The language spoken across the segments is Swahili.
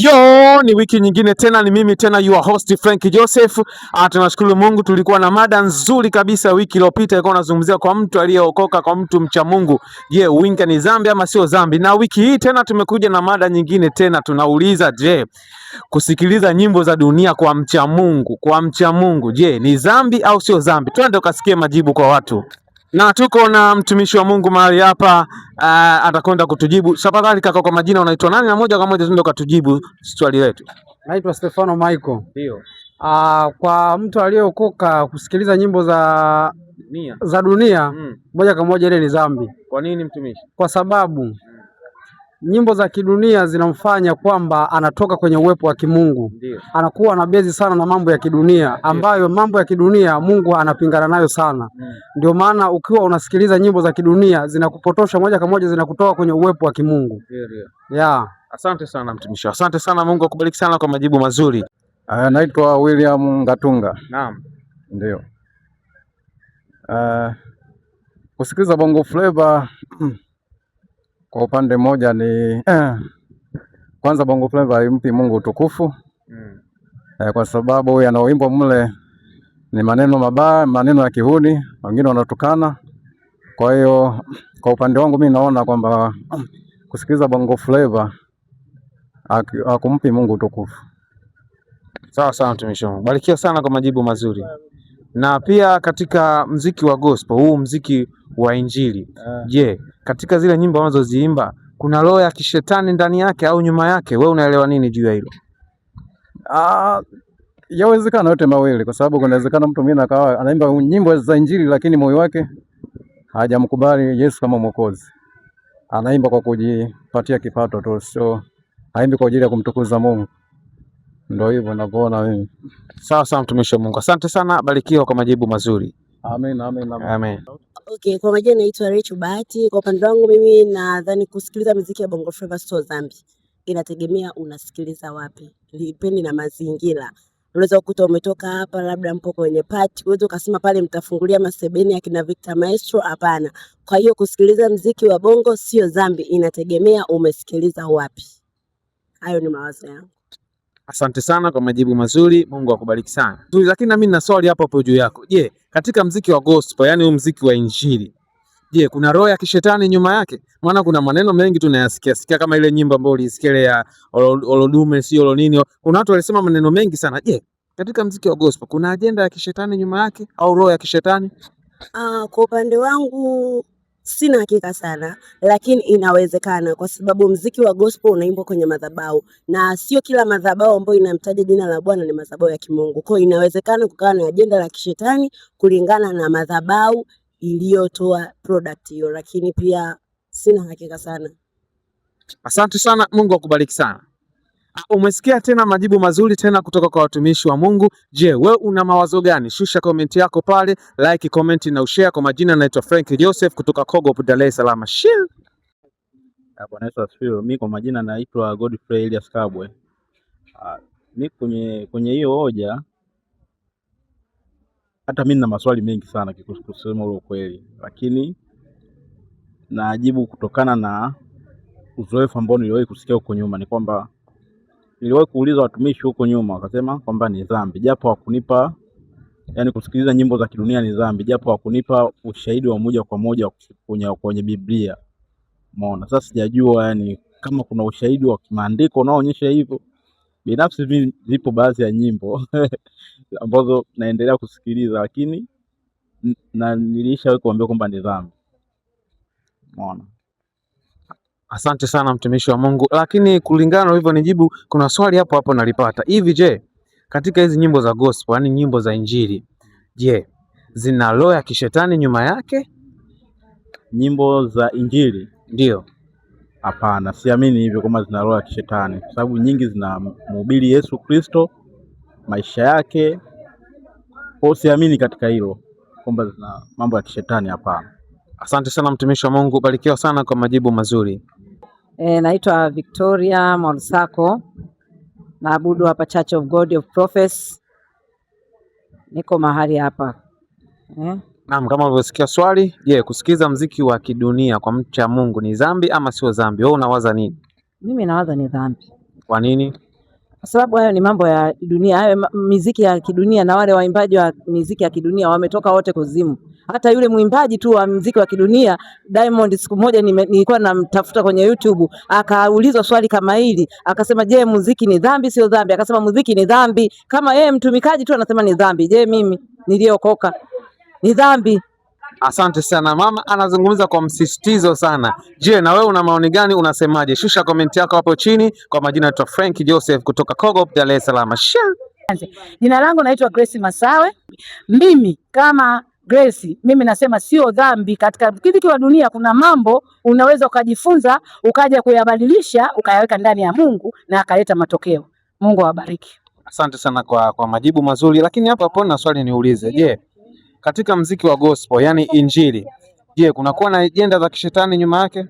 Yo, ni wiki nyingine tena, ni mimi tena your host Frank Joseph. Tunashukuru Mungu, tulikuwa na mada nzuri kabisa wiki iliyopita, ilikuwa nazungumzia kwa mtu aliyeokoka, kwa mtu mcha Mungu. Je, uwinga ni dhambi ama sio dhambi? Na wiki hii tena tumekuja na mada nyingine tena, tunauliza je, kusikiliza nyimbo za dunia kwa mcha Mungu, je, ni dhambi au sio dhambi? Twende ukasikie majibu kwa watu. Na tuko na mtumishi wa Mungu mahali hapa, atakwenda kutujibu. Tafadhali kaka, kwa majina unaitwa nani? Na moja kwa moja tuende ukatujibu swali letu. Naitwa Stefano Michael. Ndio. Kwa mtu aliyeokoka kusikiliza nyimbo za dunia moja kwa moja ile ni dhambi. Kwa nini mtumishi? Kwa sababu nyimbo za kidunia zinamfanya kwamba anatoka kwenye uwepo wa kimungu. Ndio. Anakuwa na bezi sana na mambo ya kidunia ambayo mambo ya kidunia Mungu anapingana nayo sana. Ndio maana ukiwa unasikiliza nyimbo za kidunia zinakupotosha moja kwa moja, zinakutoa kwenye uwepo wa kimungu. Yeah. Asante sana mtumishi. Asante sana, Mungu akubariki sana kwa majibu mazuri. Naitwa William Ngatunga. Naam. Ndio. Kusikiliza Bongo Flava kwa upande mmoja ni kwanza Bongo Flava haimpi Mungu utukufu. Kwa sababu yanaoimbwa mle ni maneno mabaya, maneno ya kihuni, wengine wanatukana. Kwa hiyo kwa upande wangu mimi naona kwamba kusikiliza Bongo Flava hakumpi Mungu utukufu. Sawa sawa mtumishi wangu. Barikiwa sana kwa majibu mazuri. Na pia katika mziki wa gospel, huu mziki wa injili, je, katika zile nyimbo wanazoziimba kuna roho ya kishetani ndani yake au nyuma yake? Wewe unaelewa nini juu ya hilo? Yawezekana yote mawili, kwa sababu kunawezekana mtu mwingine akawa anaimba nyimbo za injili lakini moyo wake hajamkubali Yesu kama Mwokozi. Anaimba kwa kujipatia kipato tu, sio haimbi kwa ajili ya kumtukuza Mungu. Ndio hivyo ninavyoona mimi. Sawa sawa mtumishi wa Mungu. Asante sana, barikiwa kwa majibu mazuri. Amen, amen, amen. Amen. Okay, kwa majina naitwa Rachel Bahati. Kwa upande wangu mimi nadhani kusikiliza muziki ya Bongo Flava sio dhambi. Inategemea unasikiliza wapi. Lipendi na mazingira. Unaweza kukuta umetoka hapa labda mpo kwenye party, uweze ukasema pale mtafungulia masebeni akina Victor Maestro, hapana. Kwa hiyo kusikiliza muziki wa Bongo sio dhambi, inategemea umesikiliza wapi. Hayo ni mawazo yangu. Asante sana kwa majibu mazuri, Mungu akubariki sana. Lakini na mimi nina swali hapo juu yako. Je, katika mziki wa gospel, yani huu mziki wa injili, je, kuna roho ya kishetani nyuma yake? Maana kuna maneno mengi tunayasikia kama ile nyimbo ambayo ulisikia ya Olodume si Olonini. Kuna watu walisema maneno mengi sana. Je, katika mziki wa gospel kuna ajenda ya kishetani nyuma yake au roho ya kishetani? Kwa upande wangu sina hakika sana, lakini inawezekana kwa sababu mziki wa gospel unaimbwa kwenye madhabahu na sio kila madhabahu ambayo inamtaja jina la Bwana ni madhabahu ya kimungu. Kwa hiyo inawezekana kukawa na ajenda la kishetani kulingana na madhabahu iliyotoa product hiyo, lakini pia sina hakika sana. Asante sana, Mungu akubariki sana. Umesikia tena majibu mazuri tena kutoka kwa watumishi wa Mungu. Je, wewe una mawazo gani? Shusha comment yako pale, like, comment na ushare. Kwa majina naitwa Frank Joseph kutoka Kogop, Dar es Salaam. Bwana Yesu asifiwe. Mimi kwa majina naitwa Godfrey Elias Kabwe. Mimi kwenye hiyo hoja hata mimi nina maswali mengi sana kusema ule ukweli, lakini najibu kutokana na uzoefu ambao niliwahi kusikia huko nyuma. Ni kwamba niliwahi kuuliza watumishi huko nyuma, wakasema kwamba ni dhambi, japo hakunipa, yani kusikiliza nyimbo za kidunia ni dhambi, japo hakunipa ushahidi wa moja kwa moja kwenye Biblia. Umeona? Sasa sijajua yani kama kuna ushahidi wa kimaandiko unaoonyesha hivyo. Binafsi mimi zipo baadhi ya nyimbo ambazo naendelea kusikiliza, lakini na nilishawahi kuambia kwamba ni dhambi. Umeona? Asante sana mtumishi wa Mungu, lakini kulingana na hivyo nijibu, kuna swali hapo nalipata. Hivi je, katika hizi nyimbo za gospel, yani nyimbo za injili, je, zina roho ya kishetani nyuma yake? Nyimbo za injili? Ndio. Hapana, siamini hivyo kama zina roho ya kishetani, kwa sababu nyingi zinamhubiri Yesu Kristo, maisha yake. Kwa siamini katika hilo kwamba zina mambo ya kishetani, hapana. Asante sana mtumishi wa Mungu, barikiwa sana kwa majibu mazuri. Naitwa Victoria Morsako, naabudu hapa Church of God of Prophets. Niko mahali hapa. Naam, kama ulivyosikia swali, je, kusikiza mziki wa kidunia kwa mcha Mungu ni dhambi ama sio dhambi? Wewe unawaza nini? Mimi nawaza ni dhambi. Kwa nini? Kwa sababu hayo ni mambo ya dunia, hayo miziki ya kidunia, na wale waimbaji wa miziki ya kidunia wametoka wote kuzimu. Hata yule mwimbaji tu wa muziki wa kidunia Diamond, siku moja nilikuwa namtafuta kwenye YouTube, akaulizwa swali kama hili, akasema, je, muziki ni dhambi sio dhambi? Akasema muziki ni dhambi. Kama yeye mtumikaji tu anasema ni dhambi, je, mimi niliokoka ni dhambi? Asante sana, mama anazungumza kwa msisitizo sana. Je, na wewe una maoni gani? Unasemaje? Shusha komenti yako hapo chini. Kwa majina naitwa Frank Joseph kutoka Kogop, Dar es Salaam. Jina langu naitwa Grace Masawe. Mimi kama Grace, mimi nasema sio dhambi. Katika muziki wa dunia kuna mambo unaweza ukajifunza ukaja kuyabadilisha ukayaweka ndani ya Mungu na akaleta matokeo. Mungu awabariki. Asante sana kwa majibu mazuri, lakini hapa hapo na swali niulize. Je, katika muziki wa gospel, yani injili, je, kunakuwa na ajenda za kishetani nyuma yake?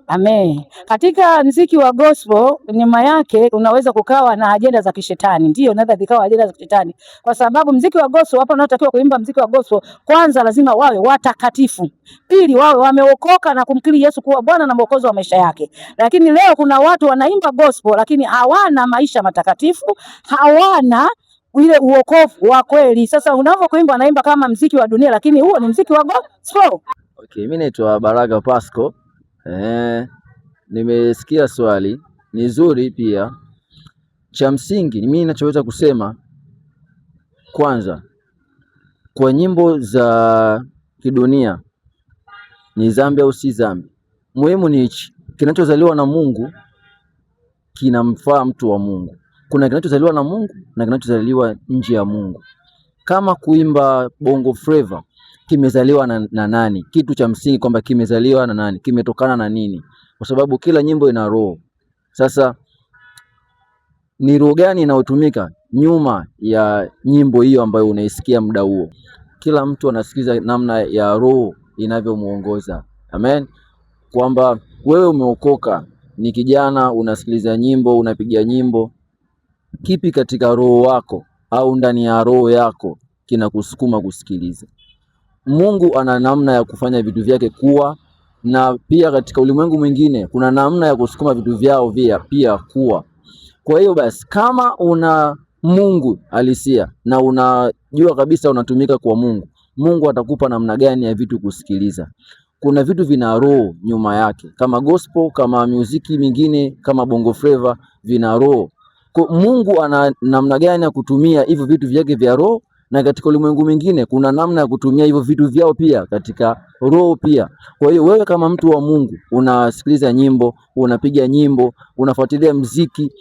Amen. Katika muziki wa gospel nyuma yake unaweza kukawa na ajenda za kishetani. Ndio, naweza zikawa ajenda za kishetani. Kwa sababu muziki wa gospel, hapo unaotakiwa kuimba muziki wa gospel, kwanza lazima wawe watakatifu. Pili, wawe wameokoka na kumkiri Yesu kuwa Bwana na Mwokozi wa maisha yake. Lakini leo kuna watu wanaimba gospel lakini hawana maisha matakatifu, hawana ile uokovu wa kweli. Sasa unapokuimba naimba kama muziki wa dunia, lakini huo ni muziki wa gospel. Okay, mimi naitwa Baraka Pasco. Nimesikia swali, ni zuri pia. Cha msingi mimi ninachoweza kusema, kwanza, kwa nyimbo za kidunia ni dhambi au si dhambi, muhimu ni hichi: kinachozaliwa na Mungu kinamfaa mtu wa Mungu. Kuna kinachozaliwa na Mungu na kinachozaliwa nje ya Mungu. Kama kuimba bongo flava, kimezaliwa na nani? Kitu cha msingi kwamba kimezaliwa na nani, kimetokana na nini, kwa sababu kila nyimbo ina roho. Sasa ni roho gani inayotumika nyuma ya nyimbo hiyo ambayo unaisikia muda huo? Kila mtu anasikiza namna ya roho inavyomuongoza. Amen. Kwamba wewe umeokoka, ni kijana, unasikiliza nyimbo, unapiga nyimbo, kipi katika roho wako au ndani ya roho yako kinakusukuma kusikiliza? Mungu ana namna ya kufanya vitu vyake kuwa, na pia katika ulimwengu mwingine kuna namna ya kusukuma vitu vyao pia kuwa. Kwa hiyo basi, kama una Mungu halisia na unajua kabisa unatumika kwa Mungu, Mungu atakupa namna gani ya vitu kusikiliza. Kuna vitu vina roho nyuma yake, kama gospel, kama muziki mingine, kama bongo flava, vina roho. Kwa Mungu ana namna gani ya kutumia hivyo vitu vyake vya roho, na katika ulimwengu mwingine kuna namna ya kutumia hivyo vitu vyao pia katika roho pia. Kwa hiyo wewe kama mtu wa Mungu unasikiliza nyimbo, unapiga nyimbo, unafuatilia muziki,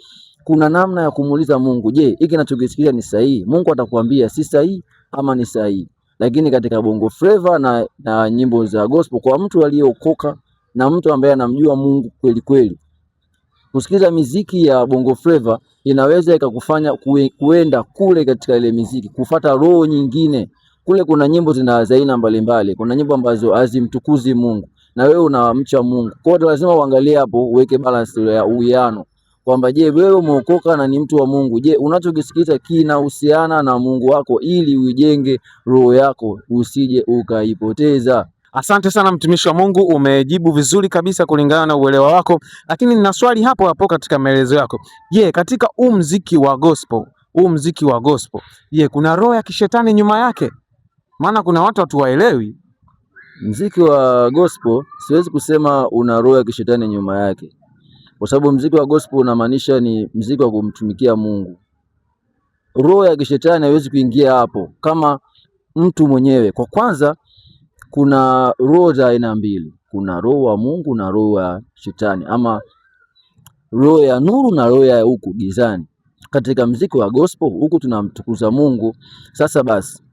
kuna namna ya kumuuliza Mungu, je, hiki ninachokisikiliza ni sahihi? Mungu atakwambia si sahihi ama ni sahihi. Lakini katika bongo flava na nyimbo za gospel, kwa mtu aliyeokoka na mtu ambaye anamjua Mungu kweli kweli, kusikiliza miziki ya bongo flava inaweza ikakufanya kuenda kule katika ile miziki, kufuata roho nyingine. Kule kuna nyimbo zina aina mbalimbali, kuna nyimbo ambazo hazimtukuzi Mungu na wewe unamcha Mungu. Kwa hiyo lazima uangalie hapo, uweke balance ya uwiano, kwamba je, wewe umeokoka na ni mtu wa Mungu, je, unachokisikiliza kinahusiana na Mungu wako, ili uijenge roho yako usije ukaipoteza. Asante sana mtumishi wa Mungu, umejibu vizuri kabisa kulingana na uelewa wako, lakini nina swali hapo hapo katika maelezo yako. Je, katika muziki wa gospel, je, kuna roho ya kishetani nyuma yake? Maana kuna watu waelewi. Muziki wa gospel siwezi kusema una roho ya kishetani nyuma yake, kwa sababu muziki wa gospel unamaanisha ni muziki wa kumtumikia Mungu. Roho ya kishetani haiwezi kuingia hapo kama mtu mwenyewe. Kwa kwanza, kuna roho za aina mbili, kuna roho wa Mungu na roho ya shetani, ama roho ya nuru na roho ya huku gizani. Katika muziki wa gospel huku tunamtukuza Mungu. Sasa basi,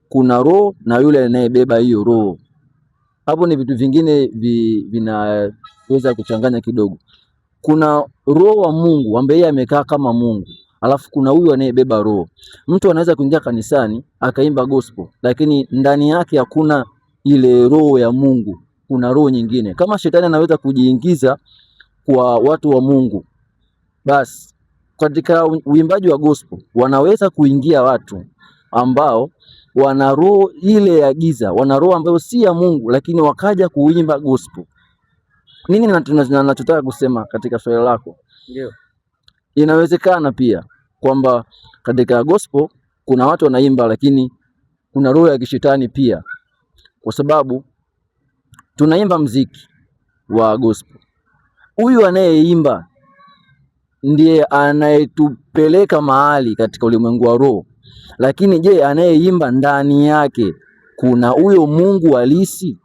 kuna roho na yule anayebeba hiyo roho. Hapo ni vitu vingine vinaweza kuchanganya kidogo. Kuna roho wa Mungu ambaye amekaa kama Mungu, alafu kuna huyu anayebeba roho. Mtu anaweza kuingia kanisani akaimba gospel, lakini ndani yake hakuna ile roho ya Mungu, kuna roho nyingine. Kama shetani anaweza kujiingiza kwa watu wa Mungu, basi katika uimbaji wa gospel wanaweza kuingia watu ambao wana roho ile ya giza, wana roho ambayo si ya Mungu, lakini wakaja kuimba gospel. Nini ninachotaka kusema katika swali lako? Ndio. inawezekana pia kwamba katika gospel kuna watu wanaimba, lakini kuna roho ya kishetani pia, kwa sababu tunaimba mziki wa gospel. Huyu anayeimba ndiye anayetupeleka mahali katika ulimwengu wa roho, lakini je, anayeimba ndani yake kuna huyo Mungu halisi?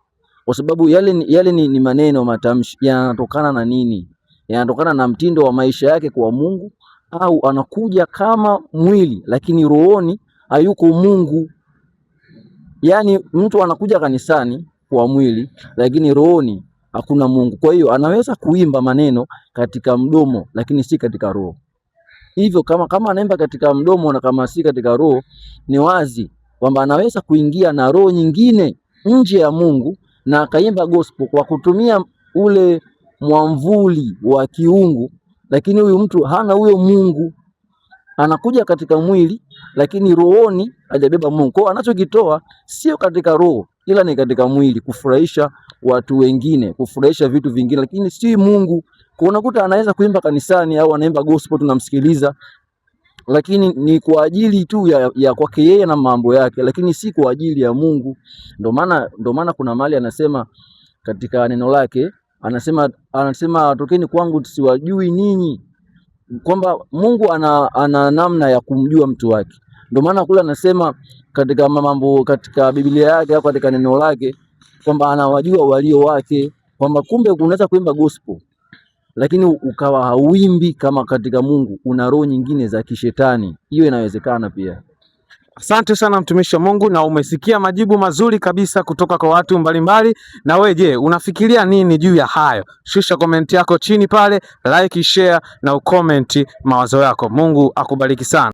Kwa sababu yale ni maneno, matamshi yanatokana na nini? Yanatokana na mtindo wa maisha yake kwa Mungu, au anakuja kama mwili lakini rohoni hayuko Mungu? Yaani mtu anakuja kanisani kwa mwili lakini rohoni hakuna Mungu. Kwa hiyo anaweza kuimba maneno katika mdomo lakini si katika roho. Hivyo kama anaimba katika mdomo na kama si katika roho, ni wazi kwamba anaweza kuingia na roho nyingine nje ya Mungu na akaimba gospel kwa kutumia ule mwamvuli wa kiungu, lakini huyu mtu hana huyo Mungu. Anakuja katika mwili lakini rohoni hajabeba Mungu. Kwa anachokitoa sio katika roho ila ni katika mwili, kufurahisha watu wengine, kufurahisha vitu vingine, lakini si Mungu. Kwa unakuta anaweza kuimba kanisani au anaimba gospel tunamsikiliza, lakini ni kwa ajili tu ya kwake yeye na mambo yake, lakini si kwa ajili ya Mungu. Ndio maana kuna mahali anasema katika neno lake, anasema tokeni kwangu siwajui ninyi, kwamba Mungu ana namna ya kumjua mtu wake. Ndio maana kule anasema katika mambo, katika Biblia yake au katika neno lake, kwamba anawajua walio wake, kwamba kumbe unaweza kuimba gospel lakini ukawa hauimbi kama katika Mungu, una roho nyingine za kishetani. Hiyo inawezekana pia. Asante sana mtumishi wa Mungu, na umesikia majibu mazuri kabisa kutoka kwa watu mbalimbali. Na wewe je, unafikiria nini juu ya hayo? Shusha komenti yako chini pale, like, share na ukomenti mawazo yako. Mungu akubariki sana.